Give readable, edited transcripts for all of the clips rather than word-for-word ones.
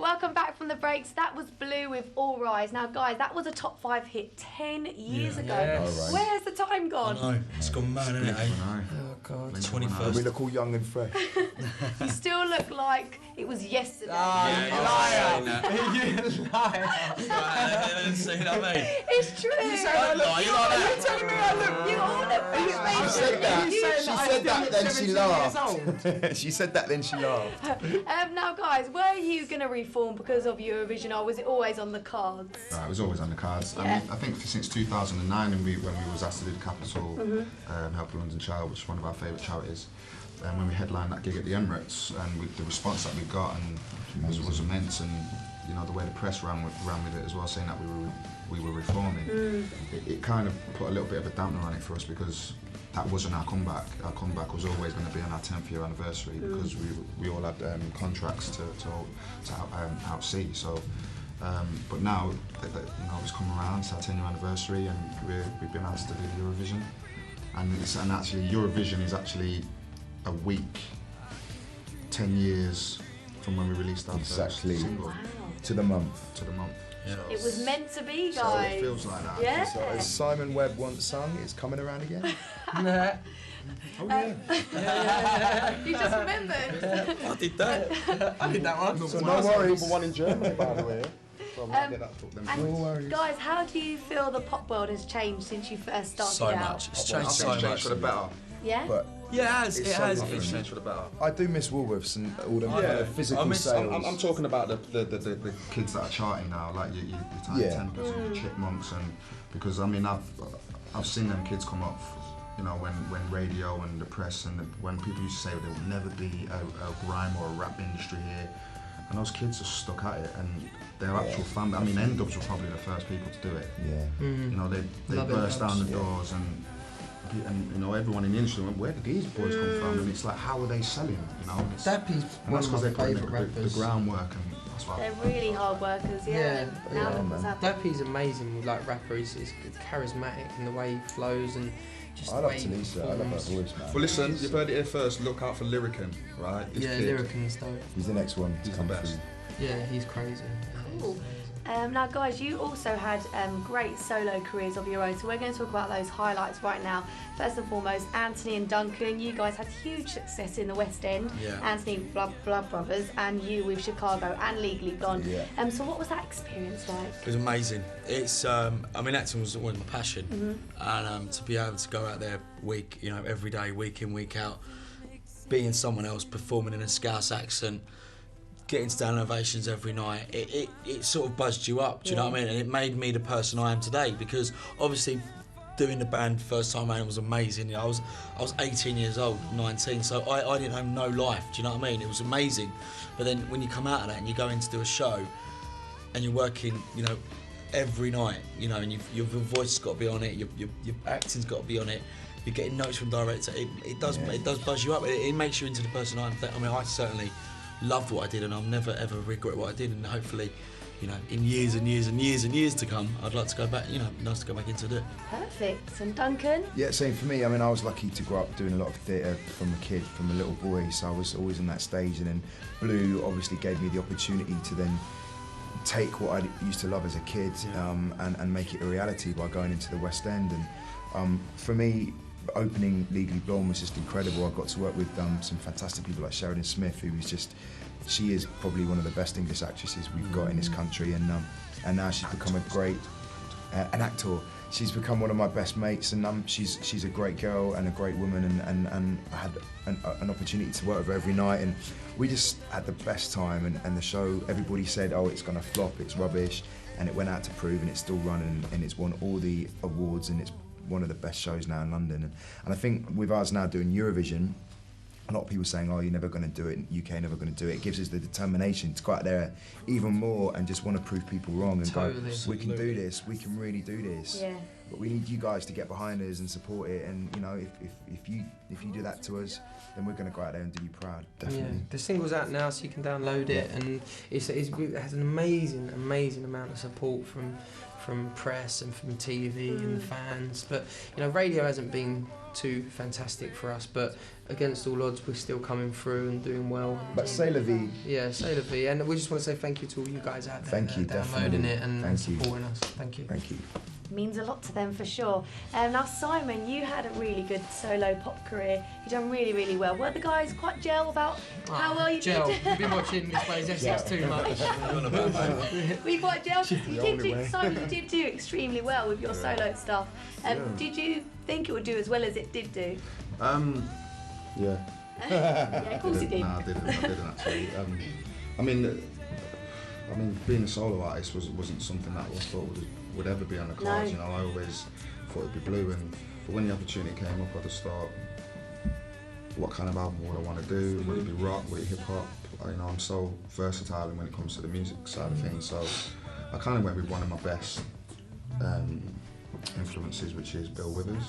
Welcome back from the breaks. That was Blue with All Rise. Now, guys, that was a top 5 hit 10 years ago. Yes. Where's the time gone? I know. It's gone mad, isn't it, eh? Oh, God. 21st. We look all young and fresh. You still look like it was yesterday. You liar! You liar. See what I mean? It's true. Don't lie, you like that. You're telling me I look... You all look She said that. You saying She that I said still that, look then she 17 laughed. years old? She said that, then she laughed. Now, guys, were you going to reform because of Eurovision, or was it always on the cards? It was always on the cards. Yeah. I mean, I think since 2009, when we was asked to do the Capital, Help the London Child, which is one of our favourite charities, and when we headlined that gig at the Emirates, and with the response that we got, and was immense, and you know the way the press ran with it as well, saying that we were reforming, it kind of put a little bit of a dampener on it for us, because that wasn't our comeback. Our comeback was always going to be on our 10th year anniversary, because we all had contracts to outsee. So, but now that you know it's come around, it's our 10-year anniversary, and we've been asked to do Eurovision, and actually Eurovision is actually a week, 10 years from when we released our Exactly. first single. Wow. To the month. To the month. Yeah. It was meant to be, So guys. it feels like that. Yeah. So as Simon Webb once sung, it's coming around again. Nah. Oh yeah. You just remembered. I did that. I did that one. So no worries. Number 1 in Germany, by the way. And guys, how do you feel the pop world has changed since you first started So out? much. It's I changed think so it's changed much. for the better. Yeah? But Yeah, it has. It's It so has. different. It's changed for the better. I do miss Woolworths and all the kind of physical I miss- sales. I'm talking about the kids that are charting now, like your Tiny Yeah. Tempers and your Chipmunks, and because I mean I've seen them kids come up, you know, when radio and the press and when people used to say there will never be a grime or a rap industry here, and those kids are stuck at it, and their actual family. I mean, N-Dubs were probably the first people to do it. Yeah. You know, they Love burst N-Dubs, down the doors, and you know everyone in the industry went, where did these boys come from? And it's like, how are they selling? You know, and it's, Dappy's and one that's of because my they put in favourite the rappers. groundwork, and that's why. They're really hard workers, yeah. Yeah, And now yeah, look what's man. happened. Dappy's amazing, like rapper. He's charismatic in the way he flows and just I the love way he Talisa. I love her performs. voice, man. Well, listen, you've heard it here first. Look out for Lyrican, right? This Yeah, kid, Lyric and stuff. He's the next one to He's come the best. through. Yeah, he's crazy. Cool. Now, guys, you also had great solo careers of your own, so we're going to talk about those highlights right now. First and foremost, Anthony and Duncan, you guys had huge success in the West End. Yeah. Anthony Blood Brothers, and you with Chicago and Legally Blonde. Yeah. So what was that experience like? It was amazing. It's, I mean, acting was always my passion, and to be able to go out there every day, week in, week out, being someone else, performing in a Scouse accent, getting standing ovations every night, it sort of buzzed you up, do you know what I mean? And it made me the person I am today, because obviously doing the band first time around was amazing. I was 18 years old, 19, so I didn't have no life, do you know what I mean? It was amazing. But then when you come out of that and you go in to do a show and you're working, you know, every night, you know, and your voice has got to be on it, your acting's got to be on it, you're getting notes from director, it does buzz you up, it makes you into the person I am. I mean, I certainly loved what I did, and I'll never ever regret what I did, and hopefully, you know, in years and years and years and years to come, I'd like to go back, you know, nice to go back into it. Perfect. And Duncan? Yeah, same for me. I mean, I was lucky to grow up doing a lot of theatre from a kid, from a little boy, so I was always in that stage, and then Blue obviously gave me the opportunity to then take what I used to love as a kid and make it a reality by going into the West End. And for me, opening Legally Blonde was just incredible. I got to work with some fantastic people like Sheridan Smith, who is just, she is probably one of the best English actresses we've got in this country, and now she's become a great an actor. She's become one of my best mates, and she's a great girl and a great woman, and I had an opportunity to work with her every night, and we just had the best time. And the show, everybody said, oh, it's gonna flop, it's rubbish, and it went out to prove, and it's still running, and it's won all the awards, and it's one of the best shows now in London. And I think with us now doing Eurovision, a lot of people saying, oh, you're never going to do it, UK never going to do it. It gives us the determination to go out there even more and just want to prove people wrong and Totally. go, we can do this, we can really do this. Yeah. But we need you guys to get behind us and support it, and you know, if you do that to us, then we're going to go out there and do you proud, definitely. Yeah, the single's out now, so you can download it, and it has an amazing amount of support from from press and from TV and the fans. But you know, radio hasn't been too fantastic for us, but against all odds we're still coming through and doing well. But c'est la vie. Yeah, c'est la vie. And we just want to say thank you to all you guys out there. Thank you, downloading definitely. it and Thank you. supporting us. Thank you. Thank you. Means a lot to them for sure. Now Simon, you had a really good solo pop career. You done really, really well. Were the guys quite gel about how well you Gel. did? You've been watching this plays Essex too much. Were you quite gel? You The did only do, way. Simon, you did do extremely well with your solo stuff. Did you think it would do as well as it did do? Yeah. Yeah, of course it did. No, I didn't actually. I mean, being a solo artist wasn't something that I thought would ever be on the cards. No. You know, I always thought it'd be Blue, but when the opportunity came up, I just thought, what kind of album would I want to do? Would it be rock? Would it hip hop? You know, I'm so versatile when it comes to the music side of things. So I kind of went with one of my best influences, which is Bill Withers.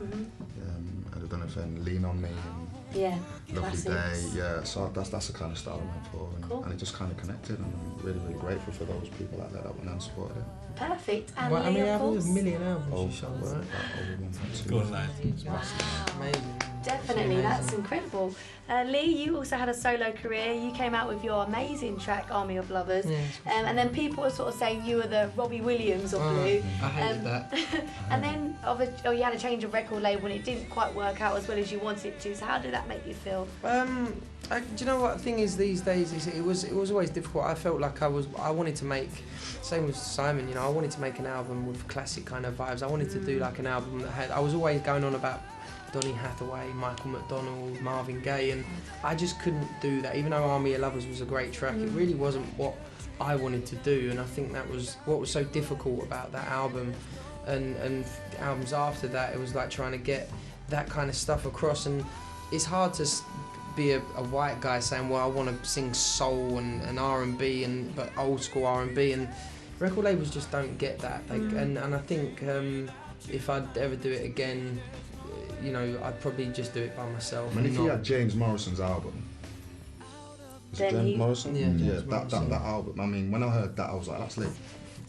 I don't know if Lean on Me and Yeah, Lovely classics. Day, yeah. So that's the kind of style I went for, Cool. and it just kind of connected. And I'm really, really grateful for those people out there that went and supported it. Perfect. And Well, how Lee, many of albums? course. A million albums Oh, you sold, right? over 1.2. Go on, lad. Wow. Amazing. Definitely, that's Amazing. incredible. Lee, you also had a solo career. You came out with your amazing track, Army of Lovers. Yeah, And then people were sort of saying you were the Robbie Williams of Blue. I hated that. And then you had a change of record label and it didn't quite work out as well as you wanted it to. So how did that make you feel? Do you know what the thing is these days? It was always difficult. I felt like I wanted to make, same with Simon. You know, I wanted to make an album with classic kind of vibes. I wanted to do like an album that had. I was always going on about Donny Hathaway, Michael McDonald, Marvin Gaye, and I just couldn't do that. Even though Army of Lovers was a great track, it really wasn't what I wanted to do, and I think that was what was so difficult about that album. And albums after that, it was like trying to get that kind of stuff across, and it's hard to be a white guy saying, well, I want to sing soul and R&B, but old school R&B, and record labels just don't get that. And I think if I'd ever do it again, you know, I'd probably just do it by myself. And if not- you had James Morrison's album, is Then it James he- Morrison? Yeah, James that Morrison. album. I mean, when I heard that, I was like, that's Lee.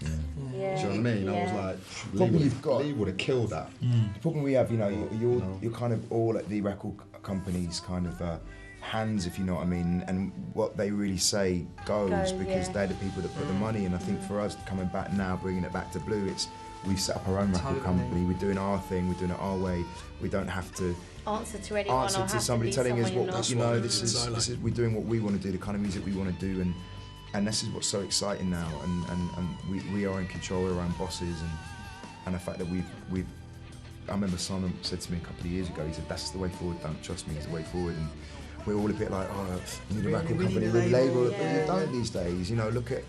Yeah. Do you know what I mean? I was like, Problem you've got- Lee would have killed that. The problem we have, you know, you're No. you're kind of all at the record companies' kind of hands, if you know what I mean, and what they really say goes because yeah. they're the people that put the money. And I think for us coming back now, bringing it back to Blue, it's we've set up our own record Totally. company. We're doing our thing. We're doing it our way. We don't have to Answer to anyone or answer have to somebody be telling us someone what you're not. you know. what This it's is like. we're doing what we want to do, the kind of music we want to do, and this is what's so exciting now. And we are in control. We're our own bosses, and the fact that we've. I remember Simon said to me a couple of years ago. He said, "That's the way forward. Don't trust me. It's the way forward." And we're all a bit like, "Oh, we need a record we need company, a we need a label." label. But Yeah. you don't these days. You know, look at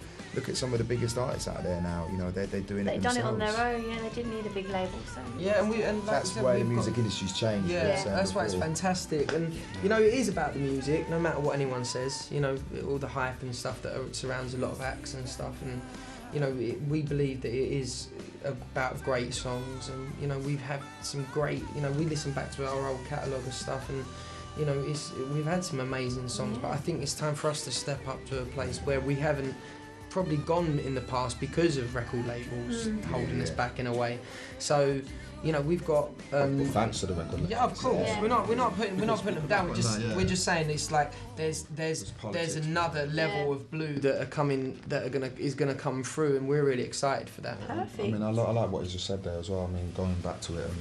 some of the biggest artists out there now. You know, they're doing They've it done themselves. it on their own, yeah, they didn't need a big label. So Yeah, and like That's I said, why the we've got- music industry's changed. Yeah, like I was saying that's why it's before. fantastic, and you know it is about the music, no matter what anyone says. You know, all the hype and stuff that surrounds a lot of acts and stuff, and you know we believe that it is about great songs, and you know we've had some great. You know, we listen back to our old catalogue of stuff, and you know we've had some amazing songs, but I think it's time for us to step up to a place where we haven't probably gone in the past because of record labels holding us back in a way. So, you know, we've got. Thanks to the record. Yeah, of course. Yeah. We're not putting them down. Yeah. We're just saying it's like there's politics. another level Yeah. of Blue that are coming that is gonna come through, and we're really excited for that. perfect. I mean, I like what you just said there as well. I mean, going back to it and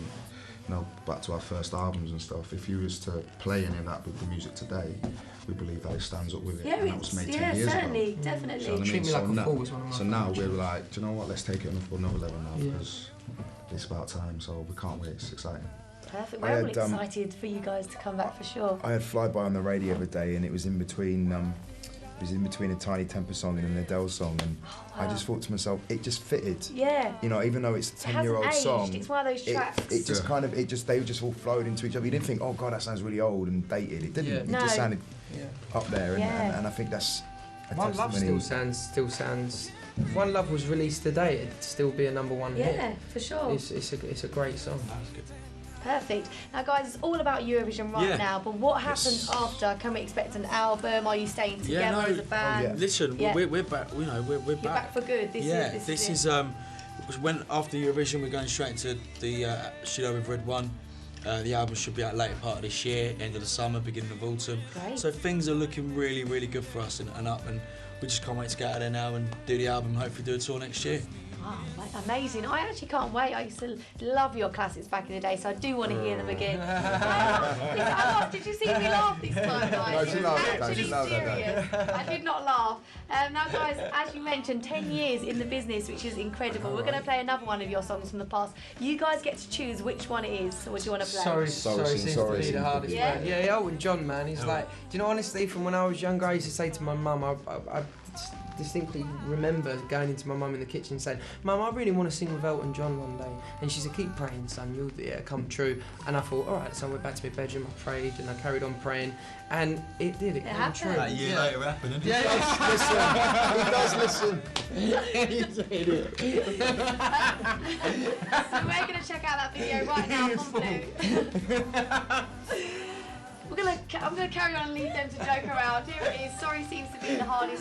you know, back to our first albums and stuff. If you was to play any of that with the music today, we believe that it stands up with it. yeah, and that was made 10 yeah, years certainly, ago. definitely. Do you know what I Treat mean? Me Like a now, Fool was one of my so now favourites. we're like, do you know what? Let's take it to another level now Yeah. because it's about time. So we can't wait. It's exciting. Perfect. I We're all had, excited for you guys to come back for sure. I had Flyby on the radio the other day, and it was in between. It was in between a Tiny Temper song and an Adele song, and I just thought to myself, it just fitted. Yeah. You know, even though it's a It hasn't 10-year-old aged. song, It's one of those tracks. it just kind of, they just all flowed into each other. You didn't think, oh God, that sounds really old and dated. It didn't. Yeah. It No. just sounded Yeah. up there, and, Yeah. and I think that's a One Love testimony. still sounds. If One Love was released today, it'd still be a #1 hit. Yeah, for sure. It's a great song. Perfect. Now, guys, it's all about Eurovision right Yeah. now. But what happens after? Can we expect an album? Are you staying together Yeah, no. as a band? Oh, yeah. Listen, Yeah. we're back. You know, we're You're back for good. This yeah, is this it. is when after Eurovision, we're going straight into the studio with Red One. The album should be out later part of this year, end of the summer, beginning of autumn. Great. So things are looking really, really good for us and up, and we just can't wait to get out of there now and do the album. Hopefully, do a tour next year. Wow, amazing. I actually can't wait. I used to love your classics back in the day, so I do want to hear them again. Did you see me laugh this time, guys? No, she It was laughed. No, actually she laughed, serious. I did not laugh. Now, guys, as you mentioned, 10 years in the business, which is incredible. We're going to play another one of your songs from the past. You guys get to choose which one it is. So what do you want to play? Sorry seems to be the hardest Yeah. one. Yeah, Elton John, man. He's like, do you know, honestly, from when I was younger, I used to say to my mum, I distinctly remember going into my mum in the kitchen saying, Mum, I really want to sing with Elton John one day. And she said, keep praying, son, it'll come true. And I thought, all right, so I went back to my bedroom, I prayed, and I carried on praying. And it did, it came happened. true. A year later, it happened, didn't it? Yeah, listen. He does listen. So we're going to check out that video right now from Blue. I'm going to carry on and leave them to joke around. Here it is. Sorry seems to be the hardest